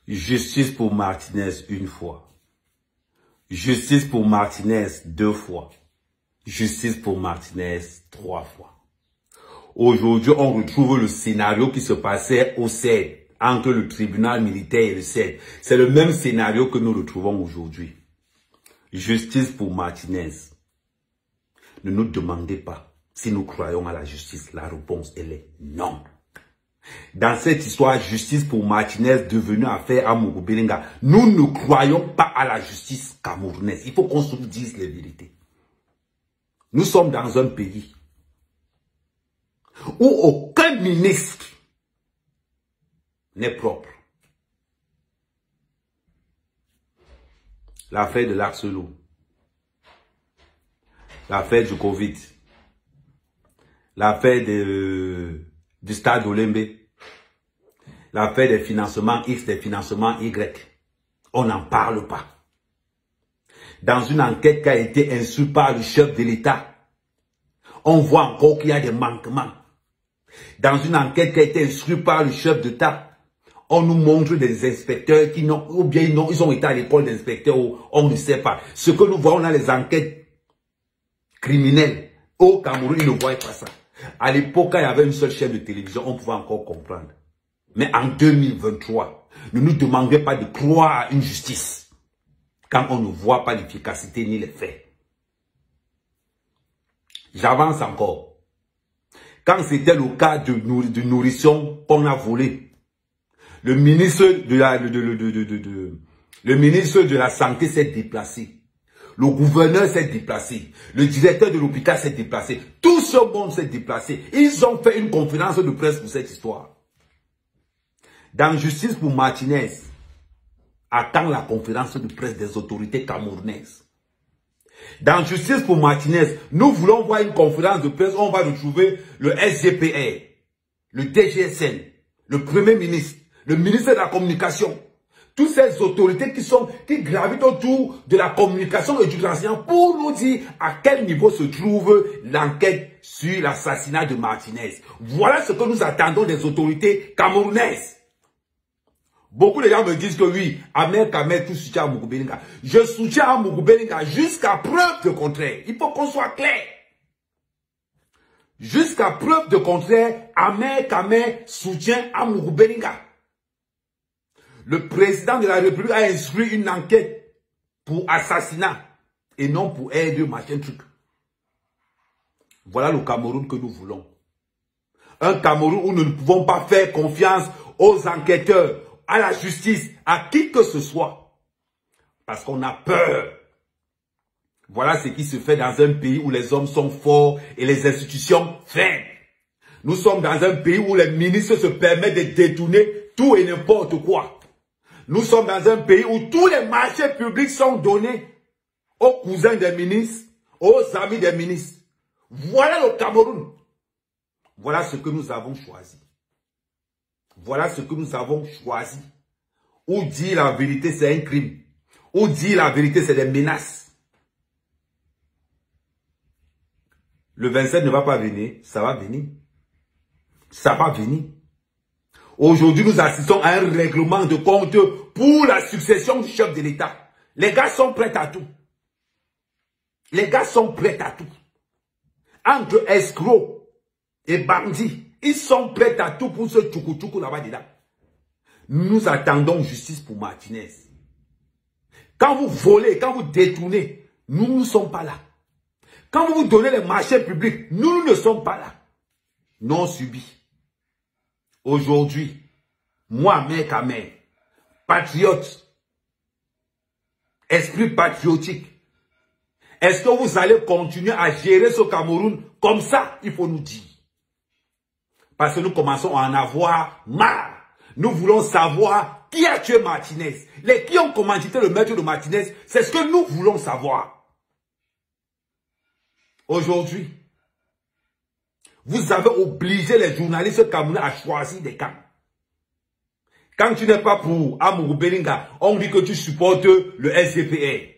Justice pour Martinez une fois. Justice pour Martinez 2 fois. Justice pour Martinez 3 fois. Aujourd'hui, on retrouve le scénario qui se passait au CED, entre le tribunal militaire et le CED. C'est le même scénario que nous retrouvons aujourd'hui. Justice pour Martinez. Ne nous demandez pas si nous croyons à la justice. La réponse, elle est non. Dans cette histoire, justice pour Martinez devenue affaire à Mougou-Belinga, nous ne croyons pas à la justice camerounaise. Il faut qu'on se dise les vérités. Nous sommes dans un pays où aucun ministre n'est propre. L'affaire de l'Arcelor, l'affaire du Covid, l'affaire du stade Olembe, l'affaire des financements X, des financements Y. On n'en parle pas. Dans une enquête qui a été instruite par le chef de l'État, on voit encore qu'il y a des manquements. Dans une enquête qui a été instruite par le chef d'État, on nous montre des inspecteurs qui n'ont, ou bien ils ont été à l'école d'inspecteurs, ou on ne sait pas. Ce que nous voyons dans les enquêtes criminelles, au Cameroun, ils ne voient pas ça. À l'époque, quand il y avait une seule chaîne de télévision, on pouvait encore comprendre. Mais en 2023, ne nous demandez pas de croire à une justice quand on ne voit pas l'efficacité ni les faits. J'avance encore. Quand c'était le cas de nourrisson qu'on a volé, le ministre de la Santé s'est déplacé. Le gouverneur s'est déplacé. Le directeur de l'hôpital s'est déplacé. Tout ce monde s'est déplacé. Ils ont fait une conférence de presse pour cette histoire. Dans Justice pour Martinez, attend la conférence de presse des autorités camerounaises. Dans Justice pour Martinez, nous voulons voir une conférence de presse où on va retrouver le SGPR, le DGSN, le Premier ministre, le ministre de la Communication. Toutes ces autorités qui gravitent autour de la communication et du renseignement pour nous dire à quel niveau se trouve l'enquête sur l'assassinat de Martinez. Voilà ce que nous attendons des autorités camerounaises. Beaucoup de gens me disent que oui, Ahmed Kamer tout soutient à Mougou-Belinga. Je soutiens à Mougou-Belinga jusqu'à preuve de contraire. Il faut qu'on soit clair. Jusqu'à preuve de contraire, Ahmed Kamer soutient à Mougou-Belinga. Le président de la République a instruit une enquête pour assassinat et non pour aide, machin truc. Voilà le Cameroun que nous voulons. Un Cameroun où nous ne pouvons pas faire confiance aux enquêteurs, à la justice, à qui que ce soit. Parce qu'on a peur. Voilà ce qui se fait dans un pays où les hommes sont forts et les institutions faibles. Nous sommes dans un pays où les ministres se permettent de détourner tout et n'importe quoi. Nous sommes dans un pays où tous les marchés publics sont donnés aux cousins des ministres, aux amis des ministres. Voilà le Cameroun. Voilà ce que nous avons choisi. Voilà ce que nous avons choisi. Ou dire la vérité, c'est un crime. Ou dire la vérité, c'est des menaces. Le 27 ne va pas venir, ça va venir. Ça va venir. Aujourd'hui, nous assistons à un règlement de compte pour la succession du chef de l'État. Les gars sont prêts à tout. Les gars sont prêts à tout. Entre escrocs et bandits, ils sont prêts à tout pour ce tchoukou-tchoukou là-bas dedans. Nous attendons justice pour Martinez. Quand vous volez, quand vous détournez, nous ne sommes pas là. Quand vous donnez les marchés publics, nous ne sommes pas là. Non subi. Aujourd'hui, moi, Ahmed Kamer, patriote, esprit patriotique, est-ce que vous allez continuer à gérer ce Cameroun comme ça? Il faut nous dire. Parce que nous commençons à en avoir marre. Nous voulons savoir qui a tué Martinez. Les qui ont commandité le meurtre de Martinez, c'est ce que nous voulons savoir. Aujourd'hui, vous avez obligé les journalistes camerounais à choisir des camps. Quand tu n'es pas pour Mougou-Belinga, on dit que tu supportes le SGPR.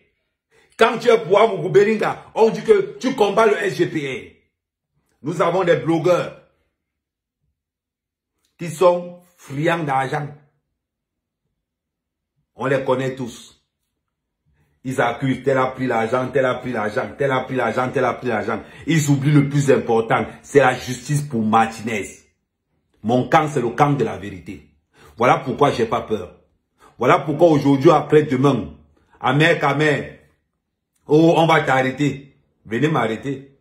Quand tu es pour Mougou-Belinga, on dit que tu combats le SGPR. Nous avons des blogueurs qui sont friands d'argent. On les connaît tous. Ils accusent, tel a pris l'argent, tel a pris l'argent, tel a pris l'argent, tel a pris l'argent. Ils oublient le plus important, c'est la justice pour Martinez. Mon camp, c'est le camp de la vérité. Voilà pourquoi j'ai pas peur. Voilà pourquoi aujourd'hui, après-demain, Amer, oh, on va t'arrêter. Venez m'arrêter.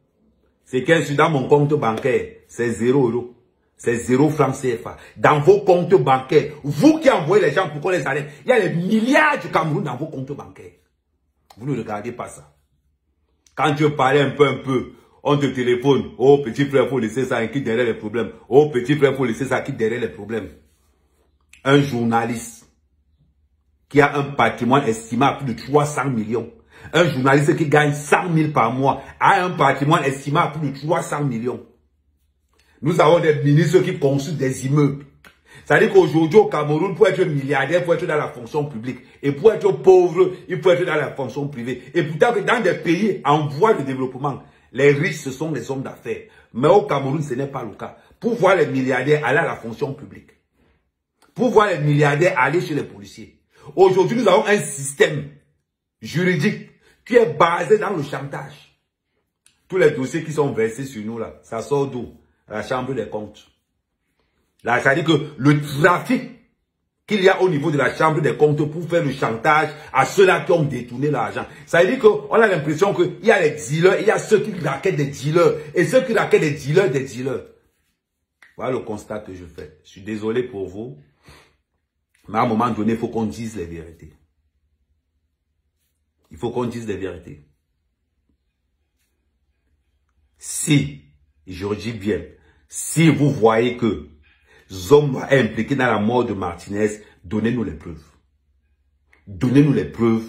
C'est qu'un dans mon compte bancaire, c'est 0 €. C'est 0 francs CFA. Dans vos comptes bancaires, vous qui envoyez les gens pour qu'on les arrête, il y a des milliards de Cameroun dans vos comptes bancaires. Vous ne regardez pas ça. Quand tu parlais un peu, on te téléphone. Oh, petit frère, faut laisser ça, quitte derrière les problèmes. Oh, petit frère, faut laisser ça, quitte derrière les problèmes. Un journaliste qui a un patrimoine estimé à plus de 300 millions. Un journaliste qui gagne 100 000 par mois a un patrimoine estimé à plus de 300 millions. Nous avons des ministres qui construisent des immeubles. C'est-à-dire qu'aujourd'hui au Cameroun, pour être milliardaire, il faut être dans la fonction publique. Et pour être pauvre, il faut être dans la fonction privée. Et pourtant que dans des pays en voie de développement, les riches, ce sont les hommes d'affaires. Mais au Cameroun, ce n'est pas le cas. Pour voir les milliardaires aller à la fonction publique. Pour voir les milliardaires aller chez les policiers. Aujourd'hui, nous avons un système juridique qui est basé dans le chantage. Tous les dossiers qui sont versés sur nous là, ça sort d'où? La chambre des comptes. Là, ça veut dire que le trafic qu'il y a au niveau de la chambre des comptes pour faire le chantage à ceux-là qui ont détourné l'argent. Ça veut dire qu'on a l'impression qu'il y a les dealers, il y a ceux qui raquettent des dealers, et ceux qui raquettent des dealers. Voilà le constat que je fais. Je suis désolé pour vous, mais à un moment donné, il faut qu'on dise les vérités. Il faut qu'on dise les vérités. Si, je dis bien, si vous voyez que Zomba est impliqué dans la mort de Martinez, donnez-nous les preuves. Donnez-nous les preuves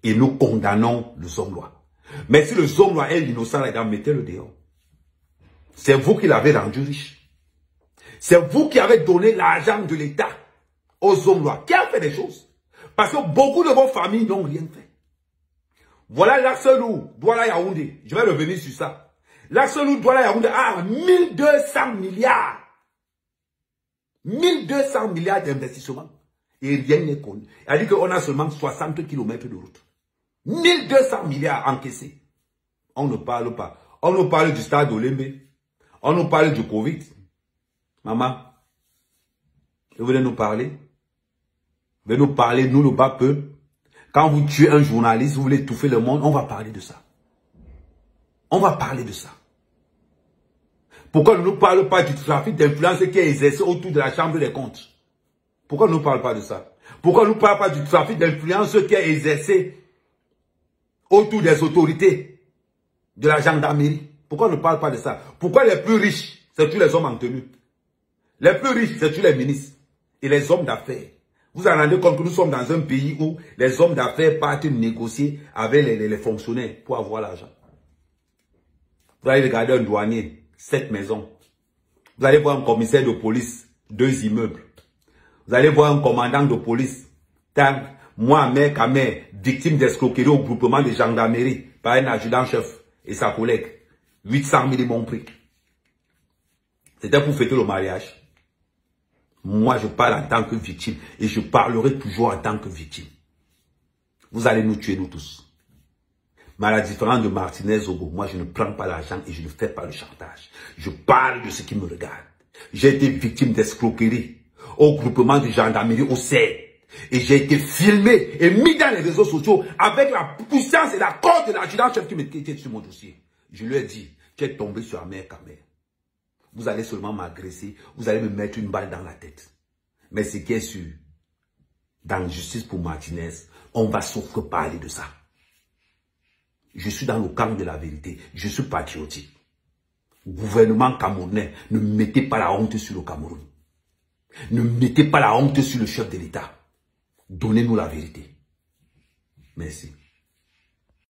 et nous condamnons le Zomba. Mais si le Zomba est innocent, là-dedans, mettez-le dehors. C'est vous qui l'avez rendu riche. C'est vous qui avez donné l'argent de l'État aux Zomba. Qui a fait des choses? Parce que beaucoup de vos familles n'ont rien fait. Voilà l'Arcelou, Douala Yaoundé. Je vais revenir sur ça. L'Arcelou, Douala Yaoundé a 1200 milliards. 1200 milliards d'investissements. Et rien n'est connu. Il a dit qu'on a seulement 60 km de route. 1200 milliards encaissés. On ne parle pas. On nous parle du stade Olembe. On nous parle du Covid. Maman, vous venez nous parler. Vous venez nous parler, nous le bas peu. Quand vous tuez un journaliste, vous voulez étouffer le monde, on va parler de ça. On va parler de ça. Pourquoi on ne nous parle pas du trafic d'influence qui est exercé autour de la chambre des comptes? Pourquoi on ne nous parle pas de ça? Pourquoi on ne nous parle pas du trafic d'influence qui est exercé autour des autorités, de la gendarmerie? Pourquoi on ne parle pas de ça? Pourquoi les plus riches, c'est tous les hommes en tenue? Les plus riches, c'est tous les ministres et les hommes d'affaires. Vous vous rendez compte que nous sommes dans un pays où les hommes d'affaires partent négocier avec les fonctionnaires pour avoir l'argent. Vous allez regarder un douanier, 7 maisons. Vous allez voir un commissaire de police, 2 immeubles. Vous allez voir un commandant de police, moi, mère, Kamer, victime d'escroquerie au groupement de gendarmerie par un adjudant-chef et sa collègue. 800 000 mon prix. C'était pour fêter le mariage. Moi, je parle en tant que victime et je parlerai toujours en tant que victime. Vous allez nous tuer, nous tous. Mais à la différence de Martinez Ogo, moi, je ne prends pas l'argent et je ne fais pas le chantage. Je parle de ce qui me regarde. J'ai été victime d'escroquerie au groupement de gendarmerie au CER. Et j'ai été filmé et mis dans les réseaux sociaux avec la puissance et la corde de l'adjudant-chef qui était sur mon dossier. Je lui ai dit, tu es tombé sur la mère Kamer. Vous allez seulement m'agresser, vous allez me mettre une balle dans la tête. Mais ce qui est sûr, dans Justice pour Martinez, on va sauf parler de ça. Je suis dans le camp de la vérité, je suis patriotique. Gouvernement camerounais, ne mettez pas la honte sur le Cameroun. Ne mettez pas la honte sur le chef de l'État. Donnez-nous la vérité. Merci.